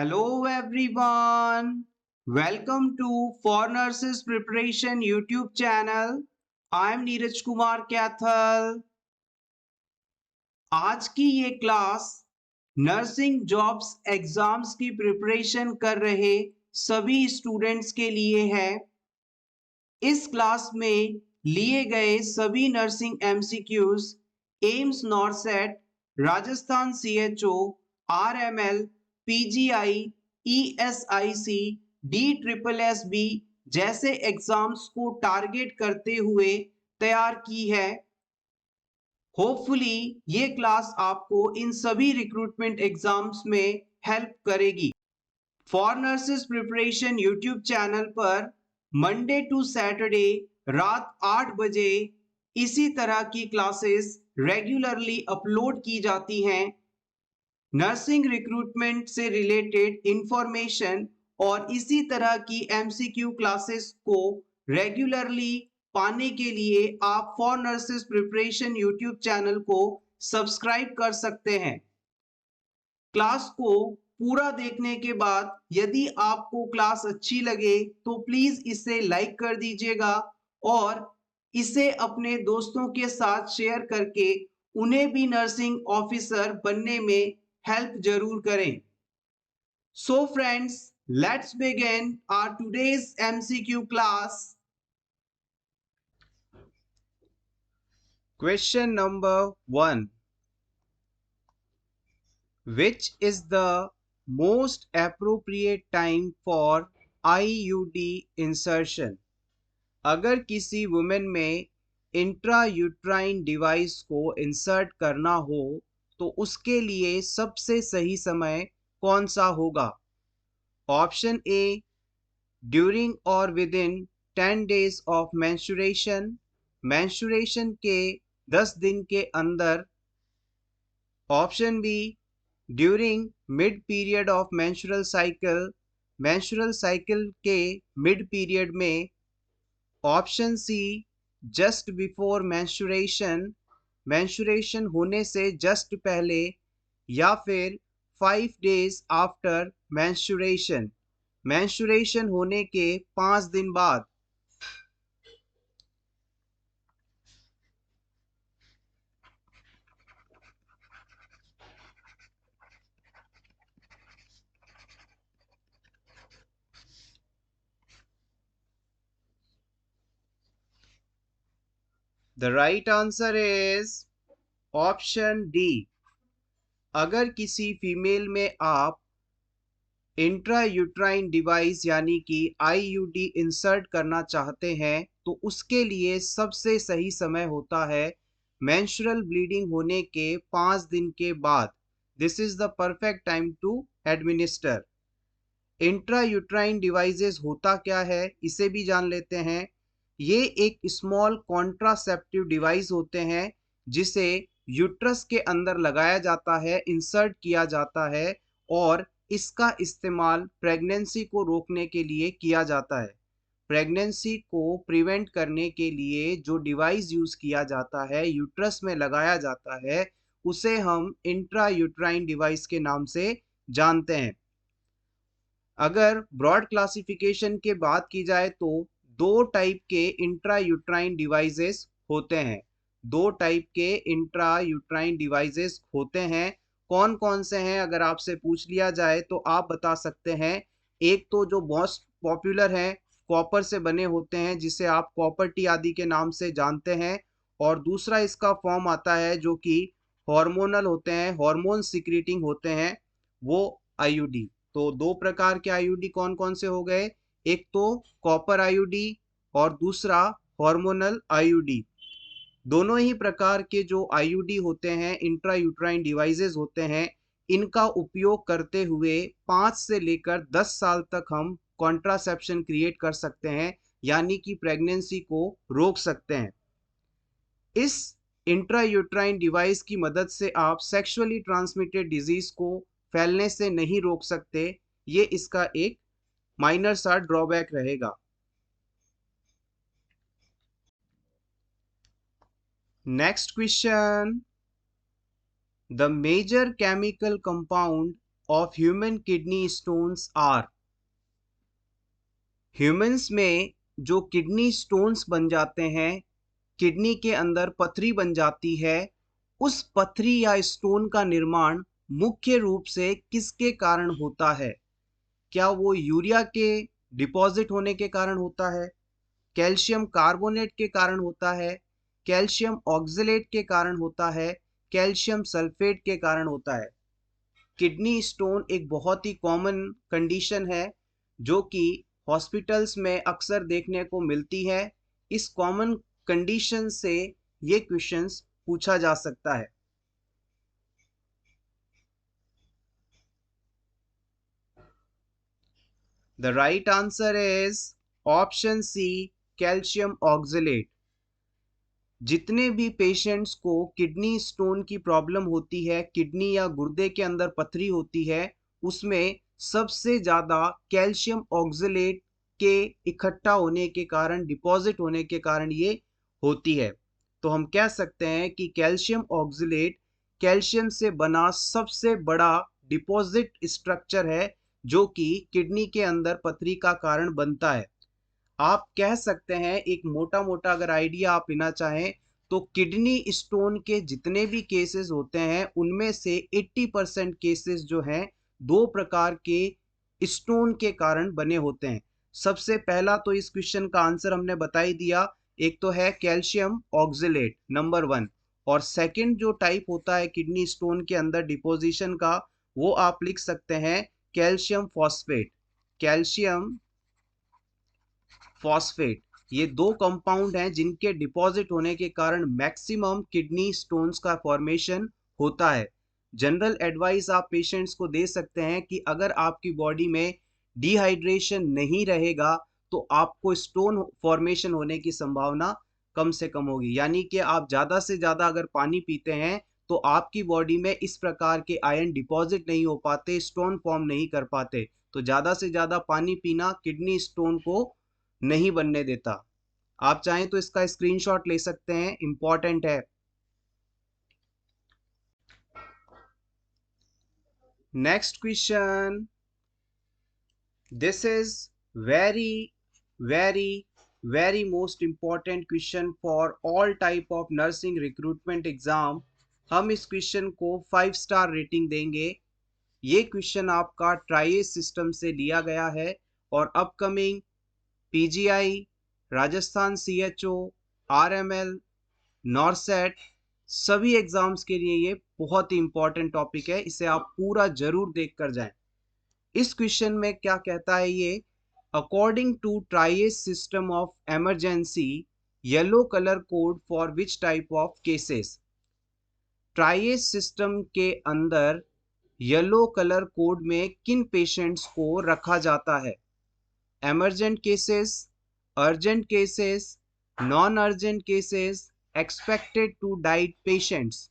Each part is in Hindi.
Hello everyone. Welcome to For Nurses Preparation YouTube channel. I'm Neeraj Kumar Kathal. आज की ये क्लास नर्सिंग जॉब्स एग्जाम्स की प्रिपरेशन कर रहे सभी स्टूडेंट्स के लिए है। इस क्लास में लिए गए सभी nursing MCQs AIIMS NORCET, Rajasthan CHO, RML, PGI, ESIC, DSSB जैसे एग्जाम्स को टारगेट करते हुए तैयार की है। होपफुली ये क्लास आपको इन सभी रिक्रूटमेंट एग्जाम्स में हेल्प करेगी। For nurses preparation YouTube channel पर मंडे टू सैटरडे रात 8 बजे इसी तरह की क्लासेस रेगुलरली अपलोड की जाती हैं। नर्सिंग रिक्रूटमेंट से रिलेटेड इंफॉर्मेशन और इसी तरह की एमसीक्यू क्लासेस को रेगुलरली पाने के लिए आप for nurses preparation YouTube channel को सब्सक्राइब कर सकते हैं। क्लास को पूरा देखने के बाद यदि आपको क्लास अच्छी लगे तो प्लीज इसे लाइक कर दीजिएगा और इसे अपने दोस्तों के साथ शेयर करके उन्हें भी नर्सिंग ऑफिसर बनने में हेल्प जरूर करें। So friends, let's begin our today's MCQ class. Question number 1, which is the most appropriate time for IUD insertion? अगर किसी वुमेन में इंट्रायूट्राइन डिवाइस को इंसर्ट करना हो तो उसके लिए सबसे सही समय कौन सा होगा? ऑप्शन ए, ड्यूरिंग और within 10 days of menstruation, menstruation के 10 दिन के अंदर। Option B, during mid period of menstrual cycle, menstrual cycle के मिड पीरियड में। Option C, just before menstruation, menstruation होने से जस्ट पहले, या फिर 5 days आफ्टर मेंस्ट्रुएशन, मेंस्ट्रुएशन होने के 5 दिन बाद। The right answer is option D. अगर किसी फीमेल में आप इंट्रायूट्राइन डिवाइस यानी कि आईयूडी इंसर्ट करना चाहते हैं तो उसके लिए सबसे सही समय होता है मेंस्ट्रुअल ब्लीडिंग होने के 5 दिन के बाद। This is the perfect time to administer. Intrauterine devices होता क्या है इसे भी जान लेते हैं। ये एक स्मॉल कॉन्ट्रासेप्टिव डिवाइस होते हैं जिसे यूट्रस के अंदर लगाया जाता है, इंसर्ट किया जाता है और इसका इस्तेमाल प्रेगनेंसी को रोकने के लिए किया जाता है। प्रेगनेंसी को प्रिवेंट करने के लिए जो डिवाइस यूज किया जाता है, यूट्रस में लगाया जाता है, उसे हम इंट्रायूट्राइन डिवाइस के नाम से जानते हैं। अगर ब्रॉड क्लासिफिकेशन के बात की जाए तो 2 टाइप के इंट्रायूट्राइन डिवाइसेस होते हैं। 2 टाइप के इंट्रायूट्राइन डिवाइसेस होते हैं। कौन कौन से हैं अगर आपसे पूछ लिया जाए तो आप बता सकते हैं। एक तो जो मोस्ट पॉपुलर है, कॉपर से बने होते हैं जिसे आप कॉपर टी आदि के नाम से जानते हैं। और दूसरा इसका फॉर्म आता है जो कि हार्मोनल होते हैं, हार्मोन सिक्रीटिंग होते हैं, वो आईयूडी। तो 2 प्रकार के आईयूडी कौन कौन से हो गए? एक तो कॉपर आईयूडी और दूसरा हार्मोनल आईयूडी। दोनों ही प्रकार के जो आईयूडी होते हैं, इंट्रायूट्राइन डिवाइसेस होते हैं, इनका उपयोग करते हुए 5 से लेकर 10 साल तक हम कॉन्ट्रासेप्शन क्रिएट कर सकते हैं, यानी कि प्रेगनेंसी को रोक सकते हैं। इस इंट्रायूट्राइन डिवाइस की मदद से आप सेक्सुअली ट्रांसमिटेड डिजीज को फैलने से नहीं रोक सकते। ये इसका एक माइनर सा ड्रॉबैक रहेगा। Next question, the major chemical compound of human kidney stones are. Humans में जो किडनी स्टोन्स बन जाते हैं, किडनी के अंदर पथरी बन जाती है, उस पथरी या स्टोन का निर्माण मुख्य रूप से किसके कारण होता है? क्या वो यूरिया के डिपॉजिट होने के कारण होता है, कैल्शियम कार्बोनेट के कारण होता है, कैल्शियम ऑक्सलेट के कारण होता है, कैल्शियम सल्फेट के कारण होता है? किडनी स्टोन एक बहुत ही कॉमन कंडीशन है जो कि हॉस्पिटल्स में अक्सर देखने को मिलती है। इस कॉमन कंडीशन से ये क्वेश्चंस पूछा जा सकता है। The right answer is option C, calcium oxalate. जितने भी पेशेंट्स को किडनी स्टोन की प्रॉब्लम होती है, किडनी या गुर्दे के अंदर पथरी होती है, उसमें सबसे ज़्यादा कैल्शियम ऑक्सलेट के इकट्ठा होने के कारण, डिपॉजिट होने के कारण ये होती है। तो हम कह सकते हैं कि कैल्शियम ऑक्सलेट कैल्शियम से बना सबसे बड़ा डिपॉजिट स्ट्रक्चर है जो कि किडनी के अंदर पथरी का कारण बनता है। आप कह सकते हैं, एक मोटा मोटा अगर आइडिया आप लेना चाहें, तो किडनी स्टोन के जितने भी केसेस होते हैं उनमें से 80% केसेस जो हैं दो प्रकार के स्टोन के कारण बने होते हैं। सबसे पहला तो इस क्वेश्चन का आंसर हमने बता ही दिया, एक तो है कैल्शियम ऑक्सलेट नंबर 1, और सेकंड जो टाइप होता है किडनी स्टोन के अंदर डिपोजिशन का, वो आप लिख सकते हैं कैल्शियम फॉस्फेट। कैल्शियम फॉस्फेट, ये दो कंपाउंड हैं जिनके डिपॉजिट होने के कारण मैक्सिमम किडनी स्टोन्स का फॉर्मेशन होता है। जनरल एडवाइस आप पेशेंट्स को दे सकते हैं कि अगर आपकी बॉडी में डिहाइड्रेशन नहीं रहेगा तो आपको स्टोन फॉर्मेशन होने की संभावना कम से कम होगी। यानी कि आप ज़्यादा से ज़्यादा अगर पानी पीते हैं तो आपकी बॉडी में इस प्रकार के आयन डिपॉजिट नहीं हो पाते, स्टोन फॉर्म नहीं कर पाते। तो ज़्यादा से ज़्यादा पानी पीना किडनी स्टोन को नहीं बनने देता। आप चाहें तो इसका स्क्रीनशॉट ले सकते हैं, इंपॉर्टेंट है। Next question, this is very very very most important question for all type of nursing recruitment exam. हम इस क्वेश्चन को 5 स्टार रेटिंग देंगे। ये क्वेश्चन आपका ट्राइएस सिस्टम से लिया गया है और upcoming PGI, Rajasthan CHO, RML, NORCET, सभी एग्जाम्स के लिए ये बहुत ही इंपॉर्टेंट टॉपिक है। इसे आप पूरा जरूर देख कर जाएं। इस क्वेश्चन में क्या कहता है ये, according to triage system of emergency, yellow colour code for which type of cases? Triage system के अंदर येलो कलर कोड में किन पेशेंट्स को रखा जाता है? emergent cases, urgent cases, non-urgent cases, expected to die patients?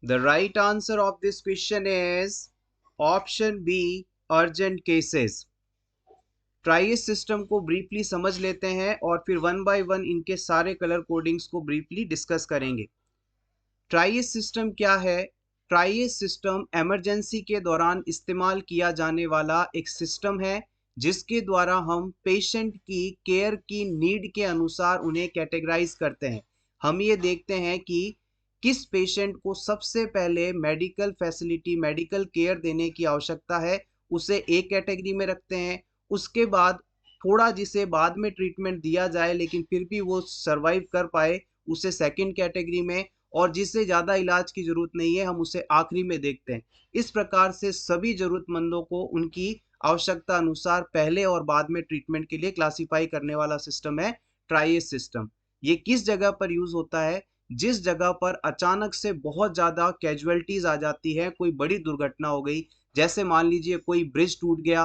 The right answer of this question is option B, urgent cases. Triage system को ब्रीफली समझ लेते हैं और फिर वन बाय वन इनके सारे कलर कोडिंग्स को ब्रीफली डिस्कस करेंगे। ट्राइएस सिस्टम क्या है? ट्राइएस सिस्टम इमरजेंसी के दौरान इस्तेमाल किया जाने वाला एक सिस्टम है जिसके द्वारा हम पेशेंट की केयर की नीड के अनुसार उन्हें कैटेगराइज करते हैं। हम ये देखते हैं कि किस पेशेंट को सबसे पहले मेडिकल फैसिलिटी, मेडिकल केयर देने की आवश्यकता है, उसे एक कैटेगरी में रखते हैं। उसके बाद थोड़ा जिसे बाद में ट्रीटमेंट दिया जाए लेकिन फिर भी वो सर्वाइव कर पाए, उसे सेकंड कैटेगरी में, और जिसे ज़्यादा इलाज की ज़रूरत नहीं है हम उसे आखिरी में देखते हैं। इस प्रकार से सभी ज़रूरतमंदों को उनकी आवश्यकता अनुसार पहले और बाद में ट्रीटमेंट के लिए क्लासीफाई करने वाला सिस्टम है ट्राइएस सिस्टम। ये किस जगह पर यूज़ होता है? जिस जगह पर अचानक से बहुत ज़्यादा कैजुअलिटीज़ आ जाती है, कोई बड़ी दुर्घटना हो गई, जैसे मान लीजिए कोई ब्रिज टूट गया,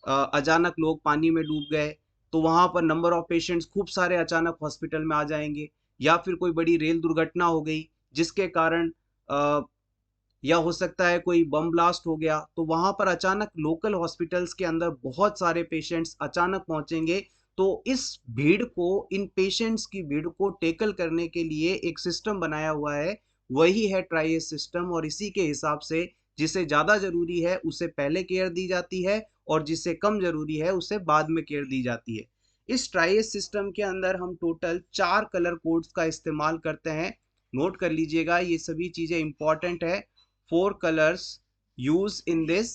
अचानक लोग पानी में डूब गए, तो वहां पर नंबर ऑफ पेशेंट्स खूब सारे अचानक हॉस्पिटल में आ जाएंगे। या फिर कोई बड़ी रेल दुर्घटना हो गई जिसके कारण या हो सकता है कोई बम ब्लास्ट हो गया, तो वहां पर अचानक लोकल हॉस्पिटल्स के अंदर बहुत सारे पेशेंट्स अचानक पहुंचेंगे। तो इस भीड़ को, इन पेशेंट्स की भीड़ को टेकल करने के लिए एक सिस्टम बनाया हुआ है, वही है ट्राइएज सिस्टम। और इसी के हिसाब से जिसे ज्यादा जरूरी है उसे पहले केयर दी जाती है, और जिसे कम जरूरी है उसे बाद में केयर दी जाती है। इस ट्राइएज सिस्टम के अंदर हम टोटल 4 कलर कोड्स का इस्तेमाल करते हैं। नोट कर लीजिएगा, ये सभी चीजें इंपॉर्टेंट है। 4 colours use in this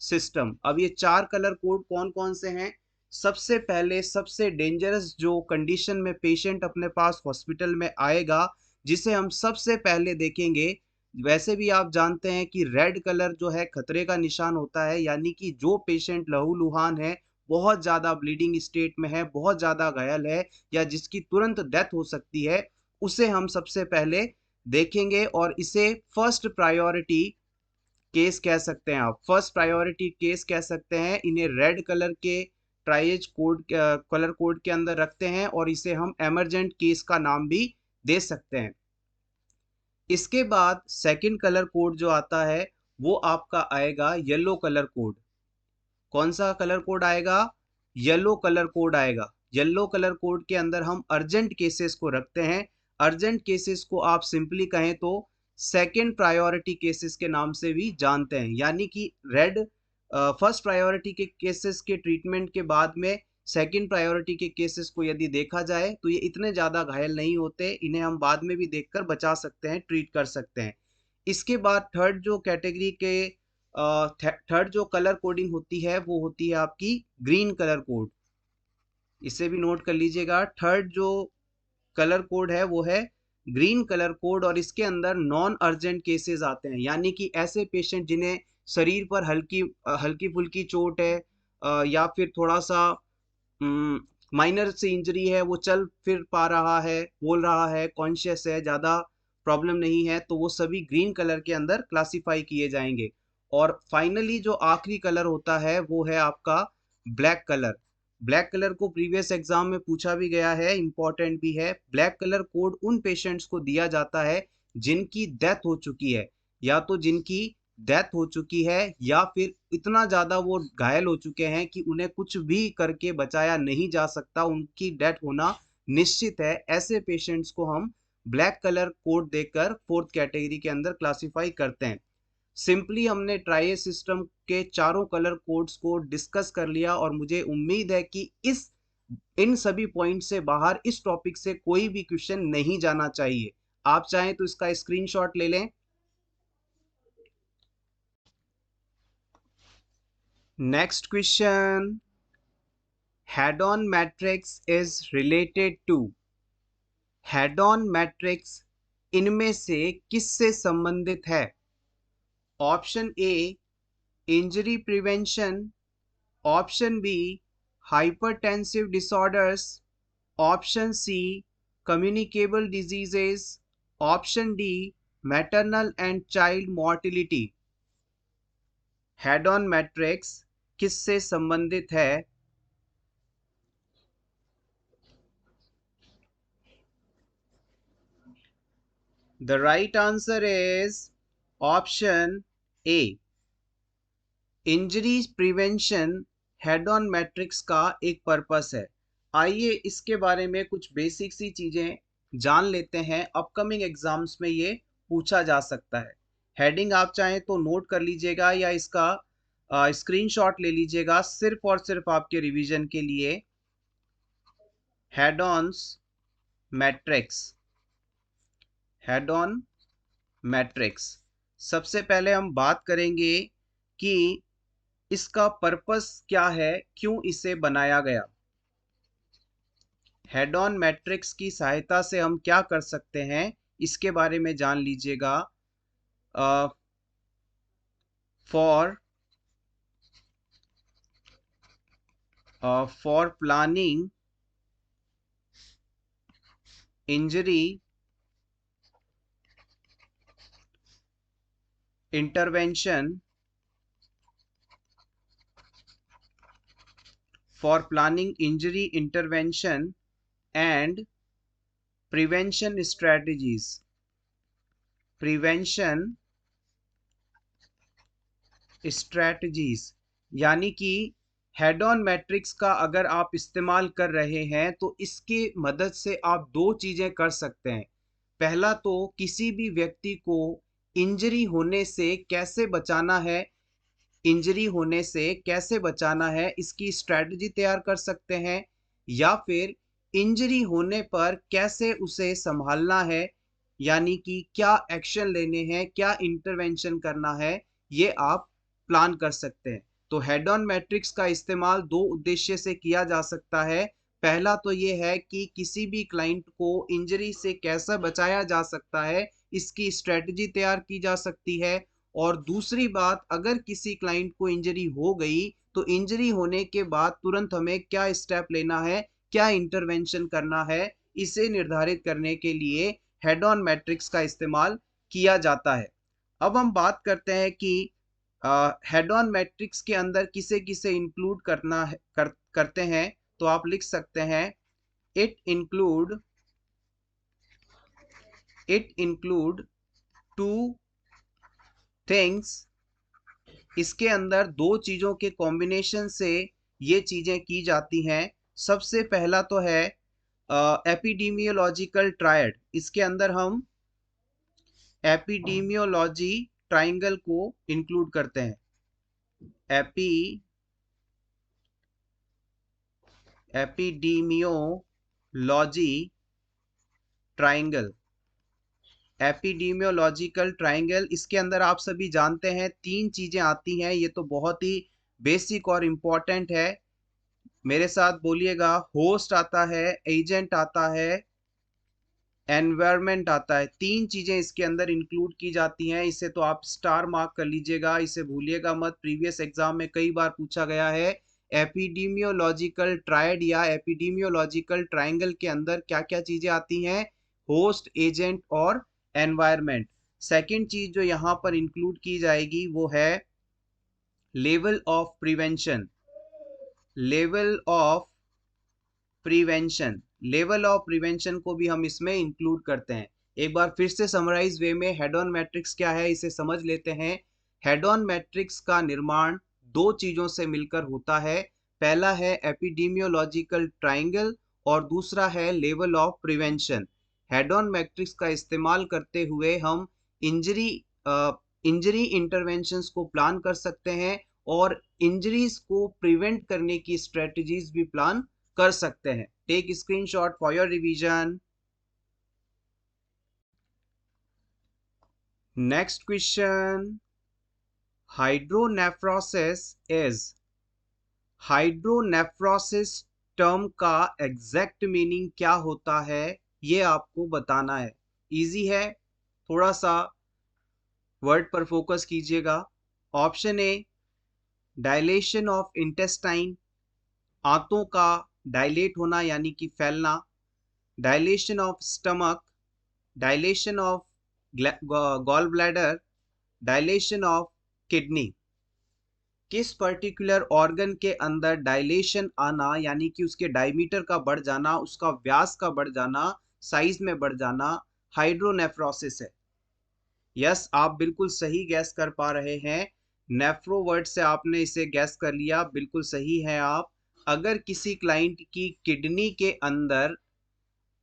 system. अब ये 4 कलर कोड कौन कौन से हैं? सबसे पहले सबसे डेंजरस जो कंडीशन में पेशेंट अपने पास हॉस्पिटल में आएगा, जिसे हम सबसे पहले देखेंगे, वैसे भी आप जानते हैं कि रेड कलर जो है खतरे का निशान होता है, यानी कि जो पेशेंट लहूलुहान है, बहुत ज्यादा ब्लीडिंग स्टेट में है, बहुत ज्यादा घायल है, या जिसकी तुरंत डेथ हो सकती है, उसे हम सबसे पहले देखेंगे। और इसे फर्स्ट प्रायोरिटी केस कह सकते हैं, आप फर्स्ट प्रायोरिटी केस कह सकते हैं। इन्हें रेड कलर के ट्राइएज कोड, कलर कोड के अंदर रखते हैं, और इसे हम एमरजेंट केस का नाम भी दे सकते हैं। इसके बाद सेकंड कलर कोड जो आता है, वो आपका आएगा येलो कलर कोड। कौन सा कलर कोड आएगा? येलो कलर कोड आएगा। येलो कलर कोड के अंदर हम अर्जेंट केसेस को रखते हैं। अर्जेंट केसेस को आप सिंपली कहें तो सेकंड प्रायोरिटी केसेस के नाम से भी जानते हैं, यानी कि रेड फर्स्ट प्रायोरिटी के केसेस के ट्रीटमेंट के बाद में सेकंड प्रायोरिटी के केसेस को यदि देखा जाए तो ये इतने ज़्यादा घायल नहीं होते, इन्हें हम बाद में भी देखकर बचा सकते हैं, ट्रीट कर सकते हैं। इसके बाद थर्ड जो कैटेगरी के थर्ड जो कलर कोडिंग होती है, वो होती है आपकी ग्रीन कलर कोड। इसे भी नोट कर लीजिएगा, थर्ड जो कलर कोड है वो है ग्रीन कलर कोड। और इसके अंदर नॉन अर्जेंट केसेस आते हैं, यानी कि ऐसे पेशेंट जिन्हें शरीर पर हल्की हल्की फुल्की चोट है, या फिर थोड़ा सा माइनर से इंजरी है, वो चल फिर पा रहा है, बोल रहा है, कॉन्शियस है, ज़्यादा प्रॉब्लम नहीं है, तो वो सभी ग्रीन कलर के अंदर क्लासिफाई किए जाएंगे। और फाइनली जो आखिरी कलर होता है वो है आपका ब्लैक कलर। ब्लैक कलर को प्रीवियस एग्जाम में पूछा भी गया है, इंपॉर्टेंट भी है। ब्लैक कलर कोड उन पेशेंट्स को दिया जाता है जिनकी डेथ हो चुकी है, या तो जिनकी डेथ हो चुकी है, या फिर इतना ज्यादा वो घायल हो चुके हैं कि उन्हें कुछ भी करके बचाया नहीं जा सकता, उनकी डेथ होना निश्चित है। ऐसे पेशेंट्स को हम ब्लैक कलर कोड देकर फोर्थ कैटेगरी के अंदर क्लासिफाई करते हैं। सिंपली हमने ट्राइए सिस्टम के चारों कलर कोड्स को डिस्कस कर लिया, और मुझे उम्मीद है कि इस इन सभी पॉइंट से बाहर इस टॉपिक से कोई भी क्वेश्चन नहीं जाना चाहिए। आप चाहें तो इसका स्क्रीनशॉट ले लें। Next question, head on matrix is related to. Head on matrix इनमें से किससे संबंधित है? Option A injury prevention, option B hypertensive disorders, option C communicable diseases, option D maternal and child mortality. Head on matrix किससे संबंधित है? The right answer is option A, injury prevention head on matrix का एक पर्पस है। आइए इसके बारे में कुछ बेसिक सी चीजें जान लेते हैं, अपकमिंग एग्जाम्स में ये पूछा जा सकता है। हेडिंग आप चाहें तो नोट कर लीजिएगा, या इसका स्क्रीनशॉट ले लीजिएगा, सिर्फ और सिर्फ आपके रिवीजन के लिए। Head ons matrix, head on matrix. सबसे पहले हम बात करेंगे कि इसका पर्पस क्या है, क्यों इसे बनाया गया। हेड ऑन मैट्रिक्स की सहायता से हम क्या कर सकते हैं, इसके बारे में जान लीजिएगा। For for planning injury intervention, for planning injury intervention and prevention strategies. Prevention strategies, यानी कि हेड ऑन मैट्रिक्स का अगर आप इस्तेमाल कर रहे हैं तो इसकी मदद से आप दो चीजें कर सकते हैं। पहला तो किसी भी व्यक्ति को इंजरी होने से कैसे बचाना है, इंजरी होने से कैसे बचाना है इसकी स्ट्रेटजी तैयार कर सकते हैं, या फिर इंजरी होने पर कैसे उसे संभालना है, यानी कि क्या एक्शन लेने हैं, क्या इंटरवेंशन करना है, ये आप प्लान कर सकते हैं। तो हेड ऑन मैट्रिक्स का इस्तेमाल दो उद्देश्य से किया जा सकता है। पहला तो ये है कि किसी भी क्लाइंट को इंजरी से कैसे बचाया जा सकता है इसकी स्ट्रेटजी तैयार की जा सकती है, और दूसरी बात, अगर किसी क्लाइंट को इंजरी हो गई तो इंजरी होने के बाद तुरंत हमें क्या स्टेप लेना है, क्या इंटरवेंशन करना है, इसे निर्धारित करने के लिए हेड ऑन मैट्रिक्स का इस्तेमाल किया जाता है। अब हम बात करते हैं कि हेड ऑन मैट्रिक्स के अंदर किसे किसे इंक्लूड करना है, करते हैं। तो आप लिख सकते हैं इट इंक्लूड टू थिंग्स। इसके अंदर दो चीजों के कॉम्बिनेशन से ये चीजें की जाती हैं। सबसे पहला तो है एपिडीमियोलॉजिकल ट्रायड। इसके अंदर हम एपिडीमियोलॉजी ट्राइंगल को इंक्लूड करते हैं। एपिडीमियोलॉजी ट्राइंगल, एपिडीमियोलॉजिकल ट्राइंगल, इसके अंदर आप सभी जानते हैं तीन चीजें आती हैं। ये तो बहुत ही बेसिक और इम्पोर्टेंट है। मेरे साथ बोलिएगा, होस्ट आता है, एजेंट आता है, एनवायरनमेंट आता है। तीन चीजें इसके अंदर इंक्लूड की जाती हैं। इसे तो आप स्टार मार्क कर लीजिएगा, इसे भूलिएगा मत। प्रीवियस एग्जाम में कई बार पूछा गया है। एपिडीमियोलॉजिकल ट्रायड या एपिडीमियोलॉजिकल ट्रायंगल के अंदर क्या क्या चीजें आती हैं? होस्ट, एजेंट और एनवायरनमेंट। सेकेंड चीज जो यहां पर इंक्लूड की जाएगी वो है level of prevention. Level of prevention, level of prevention को भी हम इसमें इंक्लूड करते हैं। एक बार फिर से समराइज वे में हेड ऑन मैट्रिक्स क्या है इसे समझ लेते हैं। हेड ऑन मैट्रिक्स का निर्माण दो चीजों से मिलकर होता है। पहला है एपिडीमियोलॉजिकल ट्राइंगल और दूसरा है level of prevention. Head on matrix का इस्तेमाल करते हुए हम इंजरी इंजरी इंटरवेंशंस को प्लान कर सकते हैं और इंजरीज को प्रिवेंट करने की स्ट्रेटजीज भी प्लान कर सकते हैं। Take screenshot for your revision. Next question, hydronephrosis is, hydronephrosis term का एग्जैक्ट मीनिंग क्या होता है ये आपको बताना है। इजी है, थोड़ा सा वर्ड पर फोकस कीजिएगा। Option A, dilation of intestine, आंतों का डायलेट होना यानी कि फैलना। Dilation of stomach, dilation of gall bladder, dilation of kidney. किस पर्टिकुलर ऑर्गन के अंदर डायलेशन आना यानी कि उसके डायमीटर का बढ़ जाना, उसका व्यास का बढ़ जाना, साइज में बढ़ जाना, हाइड्रोनेफ्रोसिस है। यस, आप बिल्कुल सही गैस कर पा रहे हैं। नेफ्रो वर्ड से आपने इसे गैस कर लिया, बिल्कुल सही है आप। अगर किसी क्लाइंट की किडनी के अंदर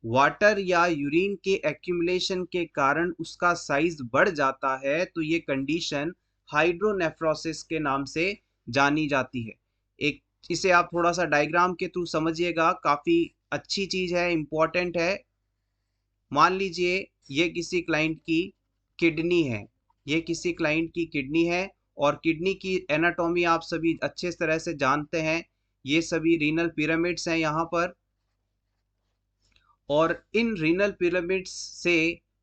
वाटर या यूरिन के एक्यूमुलेशन के कारण उसका साइज बढ़ जाता है तो ये कंडीशन हाइड्रोनेफ्रोसिस के नाम से जानी जाती है। एक, इसे आप थोड़ा सा डायग्राम के थ्रू समझिएगा, काफी अच्छी चीज है, इंपॉर्टेंट है। मान लीजिए ये किसी क्लाइंट की किडनी है, ये किसी क्लाइंट की किडनी है और किडनी की एनाटॉमी आप सभी अच्छे तरह से जानते हैं। ये सभी रीनल पिरामिड्स हैं यहाँ पर, और इन रीनल पिरामिड्स से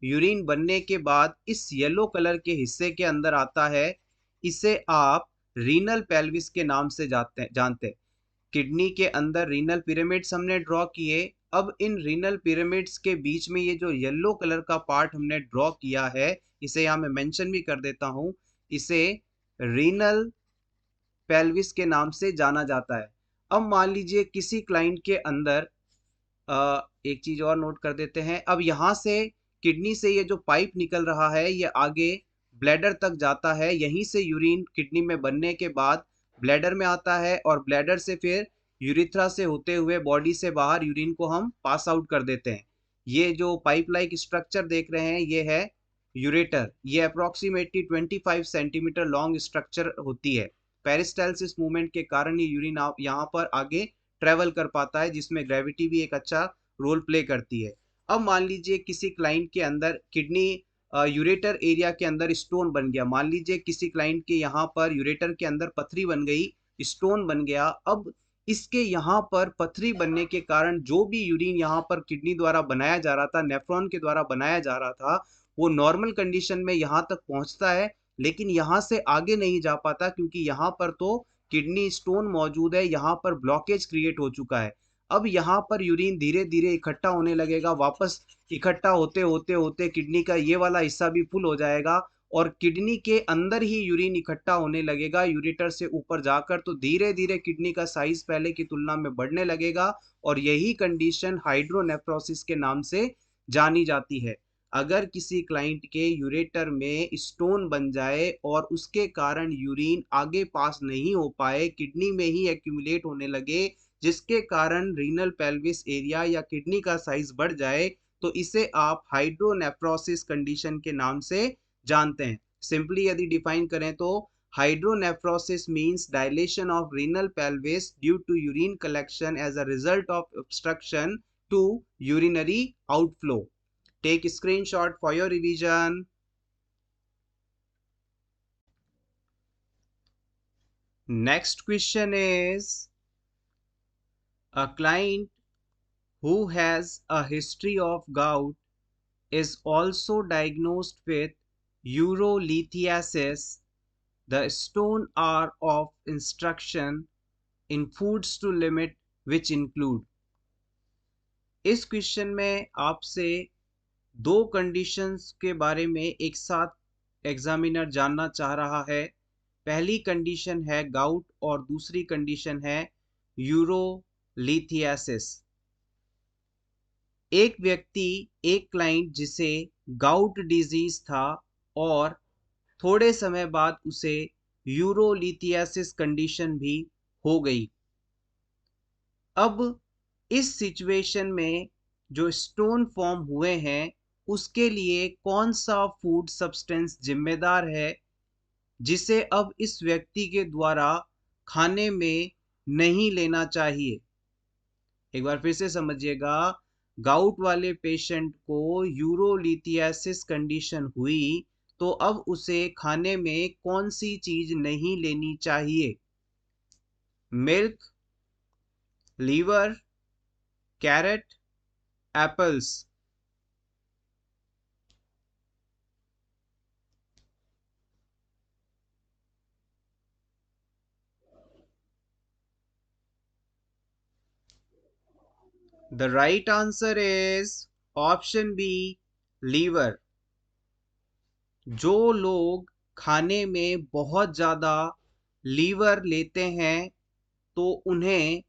यूरिन बनने के बाद इस येलो कलर के हिस्से के अंदर आता है। इसे आप रीनल पेल्विस के नाम से जानते हैं। किडनी के अंदर रीनल पिरामिड्स हमने ड्रॉ किए। अब इन रीनल पिरामिड्स के बीच में ये जो येलो कलर का पार्ट हमने ड्रॉ किया है, इसे यहाँ मैं मेंशन भी कर देता हूँ, इसे रीनल पेल्विस के नाम से जाना जाता है। अब मान लीजिए किसी क्लाइंट के अंदर एक चीज और नोट कर देते हैं। अब यहाँ से किडनी से ये जो पाइप निकल रहा है ये आगे ब्लैडर तक जाता है, यहीं से यूरिन किडनी में बनने के बाद ब्लैडर में आता है और ब्लैडर से फिर यूरिथ्रा से होते हुए बॉडी से बाहर यूरिन को हम पास आउट कर देते हैं। ये जो पाइप लाइक स्ट्रक्चर देख रहे हैं ये है यूरेटर। ये अप्रोक्सीमेटली 25 सेंटीमीटर लॉन्ग स्ट्रक्चर होती है। पेरिस्टालसिस मूवमेंट के कारण ये यूरिन यहाँ पर आगे ट्रेवल कर पाता है, जिसमें ग्रेविटी भी एक अच्छा रोल प्ले करती है। अब मान लीजिए किसी क्लाइंट के अंदर किडनी यूरेटर एरिया के अंदर स्टोन बन गया। मान लीजिए किसी क्लाइंट के यहाँ पर यूरेटर के अंदर पथरी बन गई, स्टोन बन गया। अब इसके यहाँ पर पथरी बनने के कारण जो भी यूरिन यहाँ पर किडनी द्वारा बनाया जा रहा था, नेफ्रॉन के द्वारा बनाया जा रहा था, वो नॉर्मल कंडीशन में यहाँ तक पहुँचता है, लेकिन यहाँ से आगे नहीं जा पाता क्योंकि यहाँ पर तो किडनी स्टोन मौजूद है, यहाँ पर ब्लॉकेज क्रिएट हो चुका है। अब यहाँ पर यूरिन धीरे धीरे इकट्ठा होने लगेगा, वापस इकट्ठा होते होते होते किडनी का ये वाला हिस्सा भी फुल हो जाएगा और किडनी के अंदर ही यूरिन इकट्ठा होने लगेगा यूरेटर से ऊपर जाकर। तो धीरे धीरे किडनी का साइज पहले की तुलना में बढ़ने लगेगा और यही कंडीशन हाइड्रोनेफ्रोसिस के नाम से जानी जाती है। अगर किसी क्लाइंट के यूरेटर में स्टोन बन जाए और उसके कारण यूरिन आगे पास नहीं हो पाए, किडनी में ही एक्यूमुलेट होने लगे, जिसके कारण रीनल पेल्विस एरिया या किडनी का साइज बढ़ जाए, तो इसे आप हाइड्रोनेफ्रोसिस कंडीशन के नाम से जानते हैं। सिंपली यदि डिफाइन करें तो hydronephrosis means dilation of renal pelvis due to urine collection as a result of obstruction to urinary outflow. Take a screenshot for your revision. Next question is, a client who has a history of gout is also diagnosed with urolithiasis. The stone are of instruction in foods to limit which include। इस क्वेश्चन में आपसे दो कंडीशंस के बारे में एक साथ एग्जामिनर जानना चाह रहा है। पहली कंडीशन है गाउट और दूसरी कंडीशन है यूरोलिथियासिस। एक व्यक्ति, एक क्लाइंट जिसे गाउट डिजीज था और थोड़े समय बाद उसे यूरोलिथियासिस कंडीशन भी हो गई। अब इस सिचुएशन में जो स्टोन फॉर्म हुए हैं उसके लिए कौन सा फूड सब्सटेंस जिम्मेदार है जिसे अब इस व्यक्ति के द्वारा खाने में नहीं लेना चाहिए। एक बार फिर से समझिएगा, गाउट वाले पेशेंट को यूरोलिथियासिस कंडीशन हुई तो अब उसे खाने में कौन सी चीज नहीं लेनी चाहिए? Milk, liver, carrot, apples. The right answer is option B, liver. जो लोग खाने में बहुत ज़्यादा लीवर लेते हैं तो उन्हें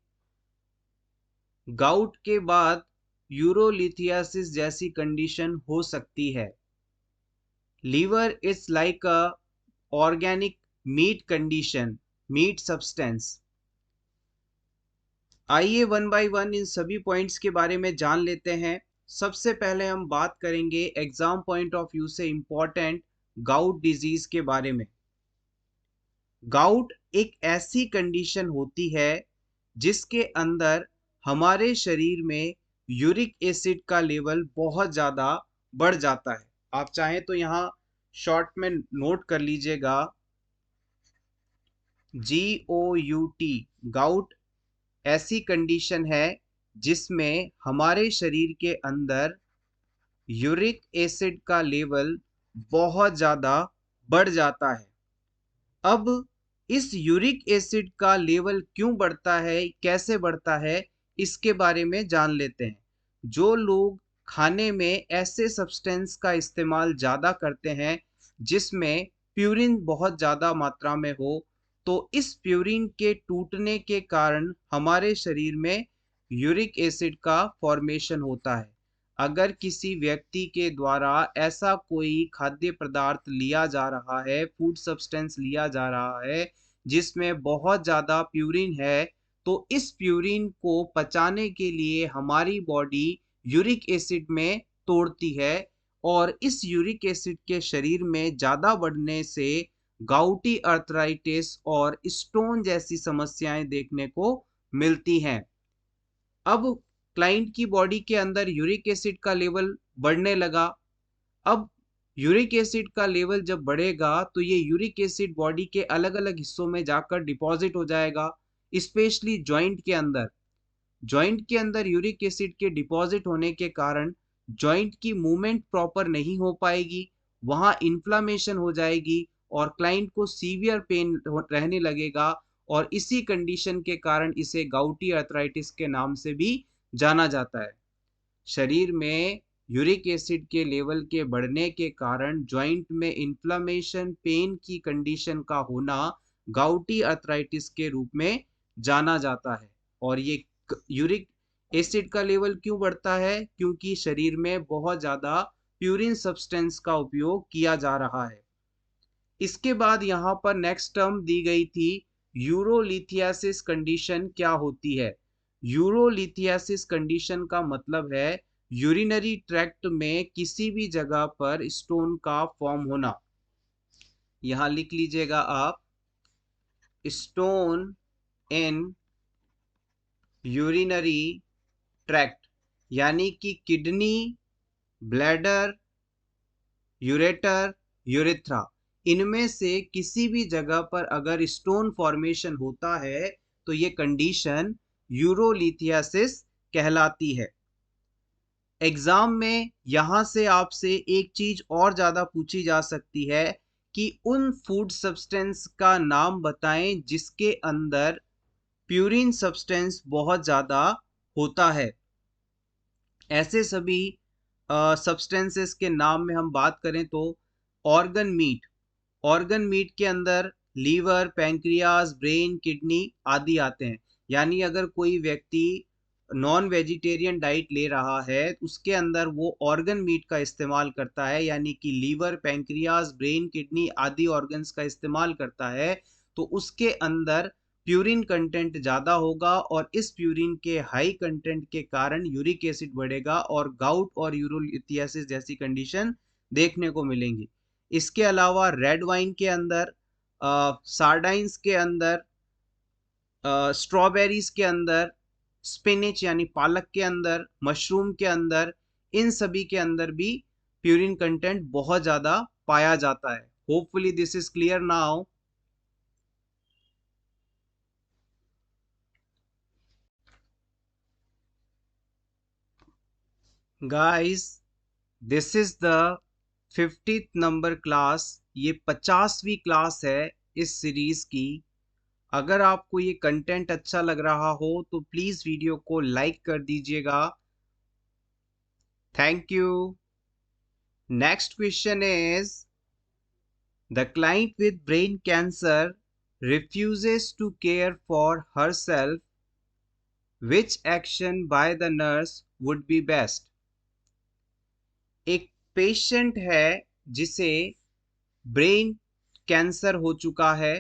गाउट के बाद यूरोलिथियासिस जैसी कंडीशन हो सकती है। Liver is like a organic meat condition, meat substance. आइए वन बाय वन इन सभी पॉइंट्स के बारे में जान लेते हैं। सबसे पहले हम बात करेंगे एग्जाम पॉइंट ऑफ व्यू से इंपॉर्टेंट गाउट डिजीज के बारे में। गाउट एक ऐसी कंडीशन होती है जिसके अंदर हमारे शरीर में यूरिक एसिड का लेवल बहुत ज़्यादा बढ़ जाता है। आप चाहें तो यहाँ शॉर्ट में नोट कर लीजिएगा, GOUT। गाउट ऐसी कंडीशन है जिसमें हमारे शरीर के अंदर यूरिक एसिड का लेवल बहुत ज़्यादा बढ़ जाता है। अब इस यूरिक एसिड का लेवल क्यों बढ़ता है, कैसे बढ़ता है, इसके बारे में जान लेते हैं। जो लोग खाने में ऐसे सब्सटेंस का इस्तेमाल ज़्यादा करते हैं जिसमें प्यूरिन बहुत ज़्यादा मात्रा में हो, तो इस प्यूरिन के टूटने के कारण हमारे शरीर में यूरिक एसिड का फॉर्मेशन होता है। अगर किसी व्यक्ति के द्वारा ऐसा कोई खाद्य पदार्थ लिया जा रहा है, फूड सब्सटेंस लिया जा रहा है, जिसमें बहुत ज़्यादा प्यूरिन है, तो इस प्यूरिन को पचाने के लिए हमारी बॉडी यूरिक एसिड में तोड़ती है और इस यूरिक एसिड के शरीर में ज़्यादा बढ़ने से गाउटी अर्थराइटिस और स्टोन जैसी समस्याएं देखने को मिलती हैं। अब क्लाइंट की बॉडी के अंदर यूरिक एसिड का लेवल बढ़ने लगा। अब यूरिक एसिड का लेवल जब बढ़ेगा तो ये यूरिक एसिड बॉडी के अलग-अलग हिस्सों में जाकर डिपॉजिट हो जाएगा, स्पेशली जॉइंट के अंदर। जॉइंट के अंदर यूरिक एसिड के डिपॉजिट होने के कारण जॉइंट की मूवमेंट प्रॉपर नहीं हो पाएगी, वहाँ इन्फ्लामेशन हो जाएगी और क्लाइंट को सीवियर पेन रहने लगेगा और इसी कंडीशन के कारण इसे गाउटी अर्थराइटिस के नाम से भी जाना जाता है। शरीर में यूरिक एसिड के लेवल के बढ़ने के कारण जॉइंट में इन्फ्लामेशन पेन की कंडीशन का होना गाउटी अर्थराइटिस के रूप में जाना जाता है। और ये यूरिक एसिड का लेवल क्यों बढ़ता है? क्योंकि शरीर में बहुत ज़्यादा प्यूरिन सब्सटेंस का उपयोग किया जा रहा है। इसके बाद यहाँ पर नेक्स्ट टर्म दी गई थी यूरोलिथियासिस कंडीशन क्या होती है? यूरोलिथियासिस कंडीशन का मतलब है यूरिनरी ट्रैक्ट में किसी भी जगह पर स्टोन का फॉर्म होना। यहाँ लिख लीजिएगा आप, स्टोन इन यूरिनरी ट्रैक्ट, यानी कि किडनी, ब्लैडर, यूरेटर, यूरेथ्रा, इनमें से किसी भी जगह पर अगर स्टोन फॉर्मेशन होता है तो ये कंडीशन यूरोलिथियासिस कहलाती है। एग्जाम में यहां से आपसे एक चीज और ज्यादा पूछी जा सकती है कि उन फूड सब्सटेंस का नाम बताएं जिसके अंदर प्यूरिन सब्सटेंस बहुत ज्यादा होता है। ऐसे सभी सब्सटेंसेस के नाम में हम बात करें तो ऑर्गन मीट, ऑर्गन मीट के अंदर लीवर, पैंक्रियाज, ब्रेन, किडनी आदि आते हैं। यानी अगर कोई व्यक्ति नॉन वेजिटेरियन डाइट ले रहा है उसके अंदर वो ऑर्गन मीट का इस्तेमाल करता है, यानी कि लीवर, पैंक्रियाज, ब्रेन, किडनी आदि ऑर्गन्स का इस्तेमाल करता है, तो उसके अंदर प्यूरिन कंटेंट ज़्यादा होगा और इस प्यूरिन के हाई कंटेंट के कारण यूरिक एसिड बढ़ेगा और गाउट और यूरोलिथियासिस जैसी कंडीशन देखने को मिलेंगी। इसके अलावा रेड वाइन के अंदर, सार्डाइंस के अंदर, स्ट्रॉबेरीज के अंदर, स्पिनिच यानी पालक के अंदर, मशरूम के अंदर, इन सभी के अंदर भी प्यूरिन कंटेंट बहुत ज़्यादा पाया जाता है। Hopefully this is clear now. Guys, this is the 50th number class. ये 50वीं क्लास है इस सीरीज की। अगर आपको ये कंटेंट अच्छा लग रहा हो तो प्लीज वीडियो को लाइक कर दीजिएगा। Thank you. Next question is, the client with brain cancer refuses to care for herself. Which action by the nurse would be best? एक पेशेंट है जिसे ब्रेन कैंसर हो चुका है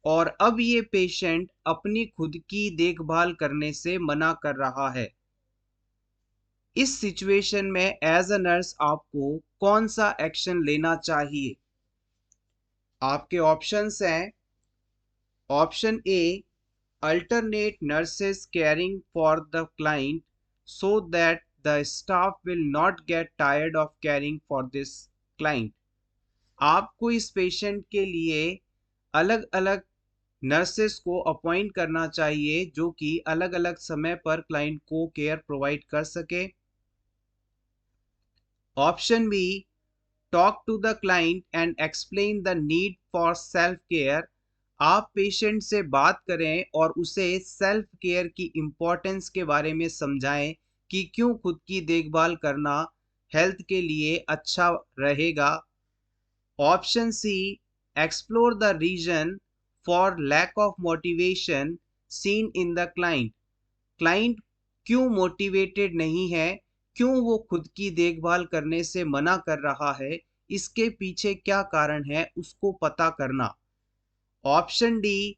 और अब ये पेशेंट अपनी खुद की देखभाल करने से मना कर रहा है। इस सिचुएशन में एज अ नर्स आपको कौन सा एक्शन लेना चाहिए? आपके ऑप्शंस हैं। Option A, alternate nurses caring for the client so that the staff will not get tired of caring for this client. आपको इस पेशेंट के लिए अलग अलग नर्सेस को अपॉइंट करना चाहिए जो कि अलग अलग समय पर क्लाइंट को केयर प्रोवाइड कर सके। Option B, talk to the client and explain the need for self care. आप पेशेंट से बात करें और उसे सेल्फ केयर की इम्पोर्टेंस के बारे में समझाएं कि क्यों खुद की देखभाल करना हेल्थ के लिए अच्छा रहेगा। Option C, explore the reason for lack of motivation seen in the client. Client क्यों मोटिवेटेड नहीं है, क्यों वो खुद की देखभाल करने से मना कर रहा है, इसके पीछे क्या कारण है, उसको पता करना। Option D,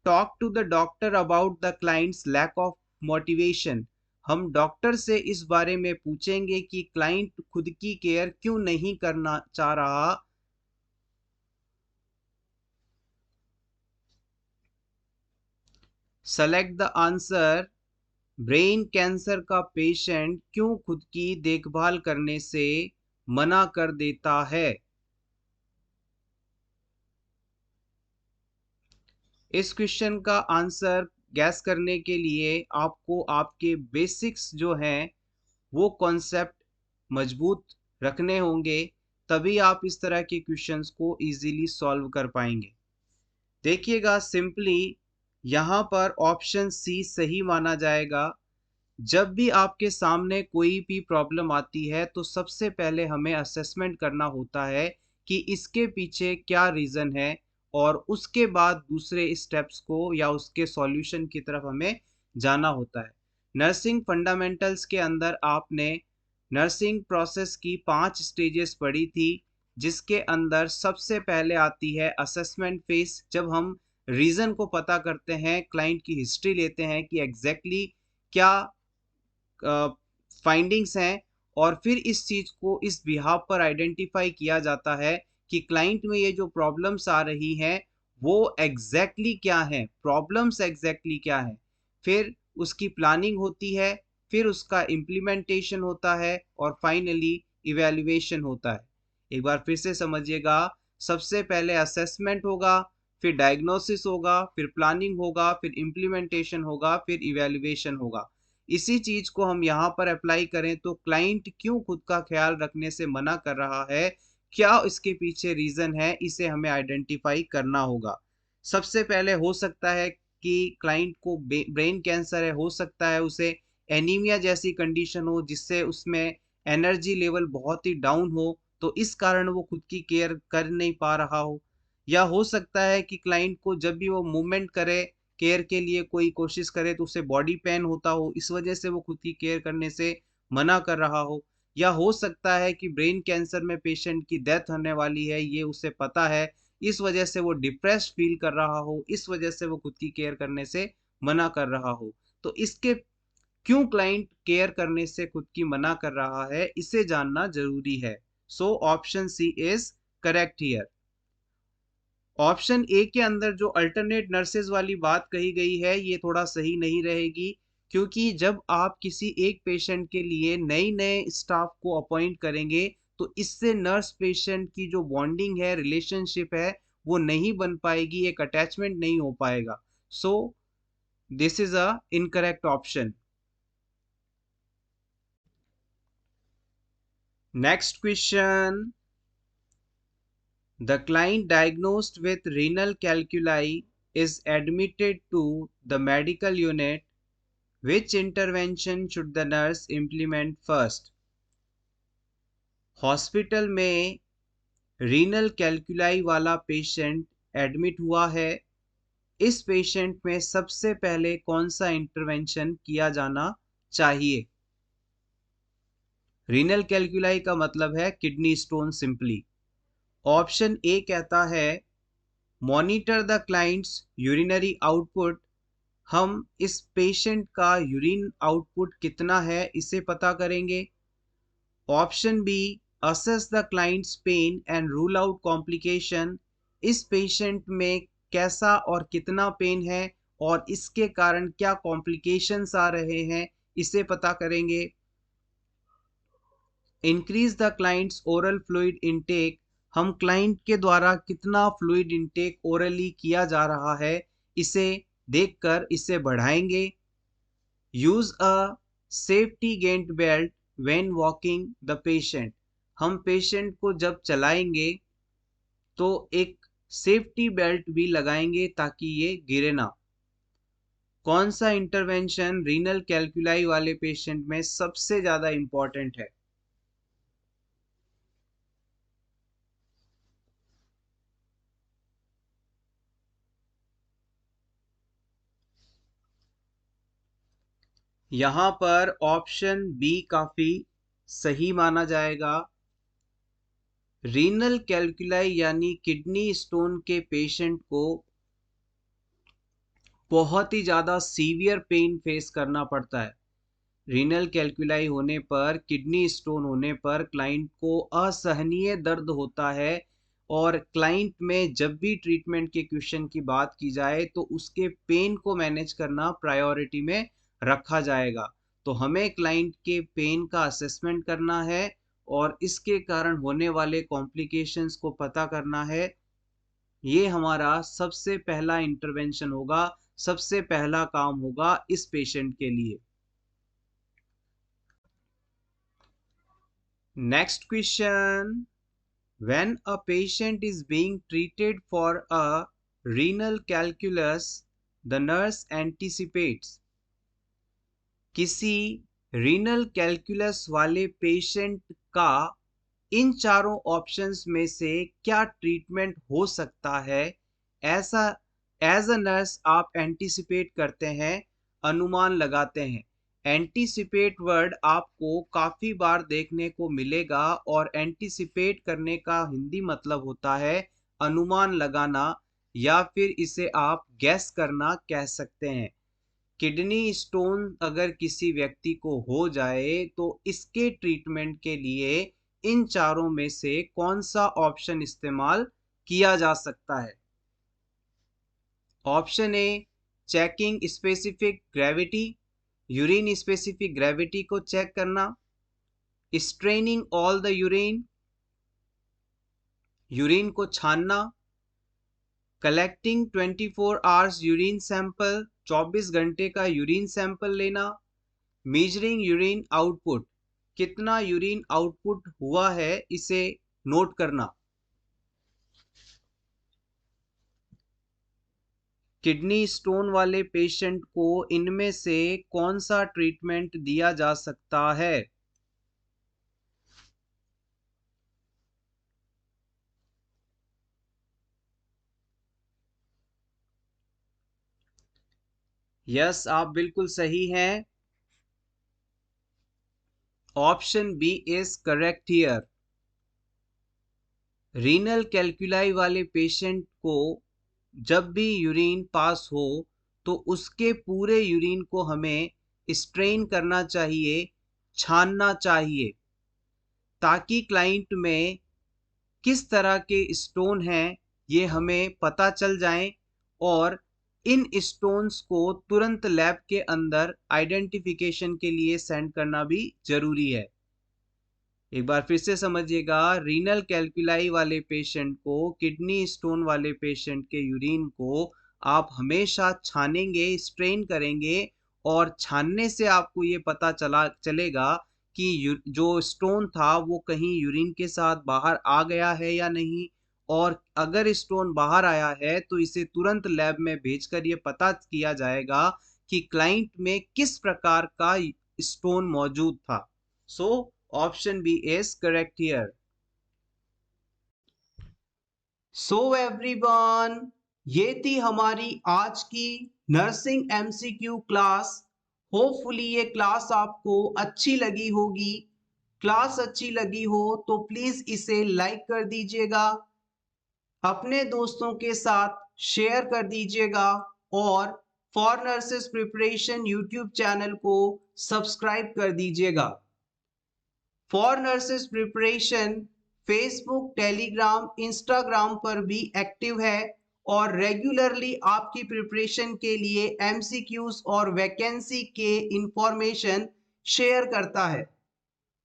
talk to the doctor about the client's lack of motivation. हम डॉक्टर से इस बारे में पूछेंगे कि क्लाइंट खुद की केयर क्यों नहीं करना चाह रहा। Select the answer. Brain cancer का पेशेंट क्यों खुद की देखभाल करने से मना कर देता है। इस क्वेश्चन का आंसर गैस करने के लिए आपको आपके बेसिक्स जो हैं वो कॉन्सेप्ट मजबूत रखने होंगे, तभी आप इस तरह के क्वेश्चंस को इजीली सॉल्व कर पाएंगे। देखिएगा सिंपली, यहाँ पर ऑप्शन सी सही माना जाएगा। जब भी आपके सामने कोई भी प्रॉब्लम आती है तो सबसे पहले हमें असेसमेंट करना होता है कि इसके पीछे क्या रीज़न है, और उसके बाद दूसरे स्टेप्स को या उसके सॉल्यूशन की तरफ हमें जाना होता है। नर्सिंग फंडामेंटल्स के अंदर आपने नर्सिंग प्रोसेस की 5 स्टेजेस पढ़ी थी, जिसके अंदर सबसे पहले आती है असेसमेंट फेज। जब हम रीज़न को पता करते हैं, क्लाइंट की हिस्ट्री लेते हैं कि एग्जैक्टली क्या फाइंडिंग्स हैं, और फिर इस चीज़ को इस बिहाफ पर आइडेंटिफाई किया जाता है कि क्लाइंट में ये जो प्रॉब्लम्स आ रही हैं वो एग्जैक्टली क्या हैं, प्रॉब्लम्स एग्जैक्टली क्या हैं। फिर उसकी प्लानिंग होती है, फिर उसका इम्प्लीमेंटेशन होता है, और फाइनली इवैल्यूएशन होता है। एक बार फिर से समझिएगा, सबसे पहले असेसमेंट होगा, फिर डायग्नोसिस होगा, फिर प्लानिंग होगा, फिर इम्प्लीमेंटेशन होगा, फिर इवैल्यूएशन होगा। इसी चीज को हम यहाँ पर अप्लाई करें तो क्लाइंट क्यों खुद का ख्याल रखने से मना कर रहा है, क्या इसके पीछे रीजन है, इसे हमें आइडेंटिफाई करना होगा। सबसे पहले हो सकता है कि क्लाइंट को ब्रेन कैंसर है, हो सकता है उसे एनीमिया जैसी कंडीशन हो जिससे उसमें एनर्जी लेवल बहुत ही डाउन हो, तो इस कारण वो खुद की केयर कर नहीं पा रहा हो। या हो सकता है कि क्लाइंट को जब भी वो मूवमेंट करे, केयर के लिए कोई कोशिश करे, तो उसे बॉडी पेन होता हो, इस वजह से वो खुद की केयर करने से मना कर रहा हो। या हो सकता है कि ब्रेन कैंसर में पेशेंट की डेथ होने वाली है, ये उसे पता है, इस वजह से वो डिप्रेस्ड फील कर रहा हो, इस वजह से वो खुद की केयर करने से मना कर रहा हो। तो इसके क्यों क्लाइंट केयर करने से खुद की मना कर रहा है, इसे जानना जरूरी है। So option C is correct here. Option A के अंदर जो अल्टरनेट नर्सेज वाली बात कही गई है ये थोड़ा सही नहीं रहेगी, क्योंकि जब आप किसी एक पेशेंट के लिए नई नए स्टाफ को अपॉइंट करेंगे तो इससे नर्स पेशेंट की जो बॉन्डिंग है, रिलेशनशिप है, वो नहीं बन पाएगी, एक अटैचमेंट नहीं हो पाएगा। So this is a incorrect option. Next question. The client diagnosed with renal calculi is admitted to the medical unit. Which intervention should the nurse implement first? Hospital में रीनल कैल्कुलाई वाला पेशेंट एडमिट हुआ है। इस पेशेंट में सबसे पहले कौन सा इंटरवेंशन किया जाना चाहिए? रीनल कैल्कुलाई का मतलब है kidney stone simply. Option A कहता है monitor the clients urinary output. हम इस पेशेंट का यूरिन आउटपुट कितना है इसे पता करेंगे। Option B, assess the client's pain and rule out complication. इस पेशेंट में कैसा और कितना पेन है और इसके कारण क्या कॉम्प्लिकेशंस आ रहे हैं, इसे पता करेंगे। Increase the clients oral fluid intake. हम क्लाइंट के द्वारा कितना फ्लूइड इनटेक ओरली किया जा रहा है, इसे देखकर इसे बढ़ाएंगे। Use a safety gait belt when walking the patient. हम पेशेंट को जब चलाएंगे तो एक सेफ्टी बेल्ट भी लगाएंगे ताकि ये गिरे ना। कौन सा इंटरवेंशन रीनल कैल्कुलाई वाले पेशेंट में सबसे ज्यादा इंपॉर्टेंट है? यहाँ पर ऑप्शन बी काफी सही माना जाएगा। रीनल कैल्कुलाई यानी किडनी स्टोन के पेशेंट को बहुत ही ज़्यादा सीवियर पेन फेस करना पड़ता है। रीनल कैल्कुलाई होने पर, किडनी स्टोन होने पर क्लाइंट को असहनीय दर्द होता है और क्लाइंट में जब भी ट्रीटमेंट के क्वेश्चन की बात की जाए तो उसके पेन को मैनेज करना प्रायोरिटी में रखा जाएगा। तो हमें क्लाइंट के पेन का असेसमेंट करना है और इसके कारण होने वाले कॉम्प्लिकेशंस को पता करना है। ये हमारा सबसे पहला इंटरवेंशन होगा, सबसे पहला काम होगा इस पेशेंट के लिए। Next question. When a patient is being treated for a renal calculus, the nurse anticipates किसी रीनल कैलकुलस वाले पेशेंट का इन चारों ऑप्शंस में से क्या ट्रीटमेंट हो सकता है, ऐसा एज अ नर्स आप एंटीसिपेट करते हैं, अनुमान लगाते हैं। एंटीसिपेट वर्ड आपको काफ़ी बार देखने को मिलेगा और एंटीसिपेट करने का हिंदी मतलब होता है अनुमान लगाना या फिर इसे आप गैस करना कह सकते हैं। किडनी स्टोन अगर किसी व्यक्ति को हो जाए तो इसके ट्रीटमेंट के लिए इन चारों में से कौन सा ऑप्शन इस्तेमाल किया जा सकता है? Option A, checking specific gravity, urine specific gravity को चेक करना, straining all the urine, urine को छानना, कलेक्टिंग 24 आवर्स यूरिन सैंपल, 24 घंटे का यूरिन सैंपल लेना, मेजरिंग यूरिन आउटपुट, कितना यूरिन आउटपुट हुआ है इसे नोट करना। किडनी स्टोन वाले पेशेंट को इनमें से कौन सा ट्रीटमेंट दिया जा सकता है? यस, आप बिल्कुल सही हैं। Option B is correct here. Renal calculi वाले पेशेंट को जब भी यूरिन पास हो तो उसके पूरे यूरिन को हमें स्ट्रेन करना चाहिए, छानना चाहिए, ताकि क्लाइंट में किस तरह के स्टोन हैं ये हमें पता चल जाएं और इन स्टोन्स को तुरंत लैब के अंदर आइडेंटिफिकेशन के लिए सेंड करना भी जरूरी है। एक बार फिर से समझिएगा, रीनल कैल्कुलाई वाले पेशेंट को, किडनी स्टोन वाले पेशेंट के यूरिन को आप हमेशा छानेंगे, स्ट्रेन करेंगे और छानने से आपको ये पता चलेगा कि जो स्टोन था वो कहीं यूरिन के साथ बाहर आ गया है या नहीं, और अगर स्टोन बाहर आया है तो इसे तुरंत लैब में भेजकर ये पता किया जाएगा कि क्लाइंट में किस प्रकार का स्टोन मौजूद था। So option B is correct here. So everyone, ये थी हमारी आज की नर्सिंग एमसीक्यू क्लास। होपफुली ये क्लास आपको अच्छी लगी होगी। क्लास अच्छी लगी हो तो प्लीज इसे लाइक कर दीजिएगा, अपने दोस्तों के साथ शेयर कर दीजिएगा और for nurses preparation YouTube channel को सब्सक्राइब कर दीजिएगा। For nurses preparation Facebook, Telegram, Instagram पर भी एक्टिव है और रेगुलरली आपकी प्रिपरेशन के लिए एमसीक्यूज और वैकेंसी के इंफॉर्मेशन शेयर करता है।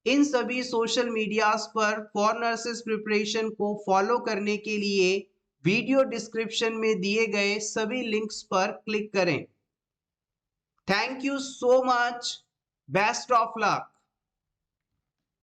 इन सभी सोशल मीडियाज पर फॉर नर्सेस प्रिपरेशन को फॉलो करने के लिए वीडियो डिस्क्रिप्शन में दिए गए सभी लिंक्स पर क्लिक करें। Thank you so much. Best of luck.